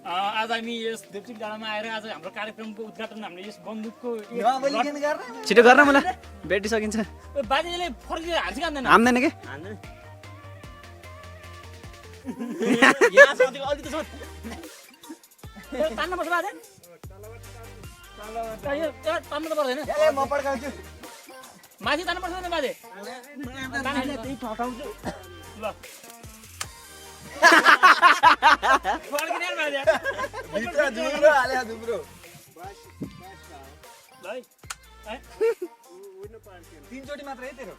आज हामी यस देवचिक डाँडामा आएर आज हाम्रो कार्यक्रमको उद्घाटन हामीले यस बन्दुकको छिटो गर्न मलाई ब्याट्री सकिन्छ बाजेले फर्केर हाल्छ कि हान्दैन हान्दैन के यहाँ साथीको अलिकति छ तान्न पर्छ बाजे तान्नु त पर्दैन म पड्काउँछु माथि तान्नु पर्छ नि बाजे ल फर्किने बाजे भित्र दुब्रो हाले दुब्रो ल है तीनचोटी मात्र है तेरो